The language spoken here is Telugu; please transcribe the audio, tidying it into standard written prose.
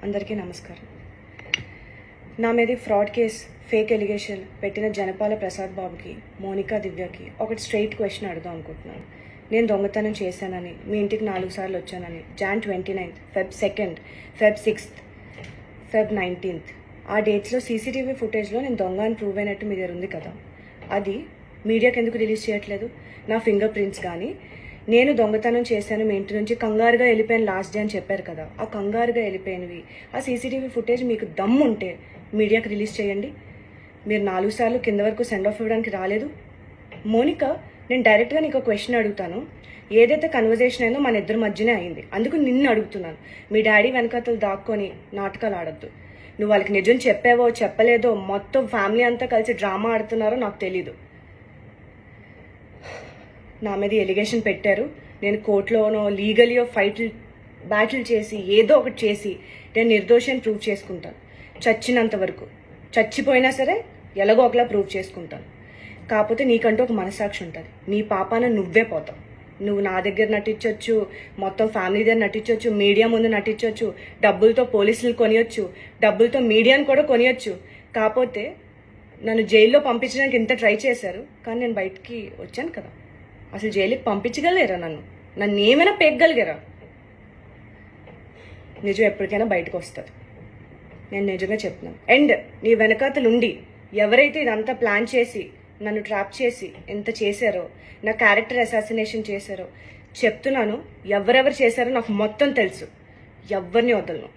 అందరికీ నమస్కారం. నా మీద ఫ్రాడ్ కేస్ ఫేక్ ఎలిగేషన్ పెట్టిన జనపాల ప్రసాద్ బాబుకి, మోనికా దివ్యకి ఒకటి స్ట్రైట్ క్వశ్చన్ అడుగుదాం అనుకుంటున్నాను. నేను దొంగతనం చేశానని, మీ ఇంటికి 4 సార్లు వచ్చానని, Jan 29th, Feb 2nd, Feb 6th, Feb 19th ఆ డేట్స్లో సీసీటీవీ ఫుటేజ్లో నేను దొంగ అని ప్రూవ్ అయినట్టు మీ దగ్గర ఉంది కదా, అది మీడియాకి ఎందుకు రిలీజ్ చేయట్లేదు? నా ఫింగర్ ప్రింట్స్ కానీ, నేను దొంగతనం చేశాను మీ ఇంటి నుంచి కంగారుగా వెళ్ళిపోయాను లాస్ట్ డే అని చెప్పారు కదా, ఆ కంగారుగా వెళ్ళిపోయినవి ఆ సీసీటీవీ ఫుటేజ్ మీకు దమ్ము ఉంటే మీడియాకి రిలీజ్ చేయండి. మీరు 4 సార్లు కింద వరకు సెండ్ ఆఫ్ ఇవ్వడానికి రాలేదు. మోనిక, నేను డైరెక్ట్గా నీకు క్వశ్చన్ అడుగుతాను. ఏదైతే కన్వర్జేషన్ అయిందో మన ఇద్దరి మధ్యనే అయింది, అందుకు నిన్ను అడుగుతున్నాను. మీ డాడీ వెనకతలు దాక్కొని నాటకాలు ఆడద్దు. నువ్వు వాళ్ళకి నిజం చెప్పావో చెప్పలేదో, మొత్తం ఫ్యామిలీ అంతా కలిసి డ్రామా ఆడుతున్నారో నాకు తెలీదు. నా మీద ఎలిగేషన్ పెట్టారు. నేను కోర్టులోనో లీగలియో బ్యాటిల్ చేసి ఏదో ఒకటి చేసి నేను నిర్దోషాన్ని ప్రూవ్ చేసుకుంటాను. చచ్చినంత వరకు, చచ్చిపోయినా సరే ఎలాగో ఒకలా ప్రూవ్ చేసుకుంటాను. కాకపోతే నీకంటూ ఒక మనసాక్షి ఉంటుంది. నీ పాపాన నువ్వే పోతావు. నువ్వు నా దగ్గర నటించవచ్చు, మొత్తం ఫ్యామిలీ దగ్గర నటించవచ్చు, మీడియా ముందు నటించవచ్చు, డబ్బులతో పోలీసులు కొనియొచ్చు, డబ్బులతో మీడియాను కూడా కొనియొచ్చు. కాకపోతే నన్ను జైల్లో పంపించడానికి ఇంత ట్రై చేశారు, కానీ నేను బయటికి వచ్చాను కదా. అసలు జైలుకి పంపించగలేరా? నన్ను ఏమైనా పేగలిగారా? నిజం ఎప్పటికైనా బయటకు వస్తుంది, నేను నిజంగా చెప్తున్నాను. అండ్ నీ వెనకాతలుండి ఎవరైతే ఇదంతా ప్లాన్ చేసి నన్ను ట్రాప్ చేసి ఎంత చేశారో, నా క్యారెక్టర్ అసాసినేషన్ చేశారో చెప్తున్నాను. ఎవరెవరు చేశారో నాకు మొత్తం తెలుసు. ఎవరిని వదలను.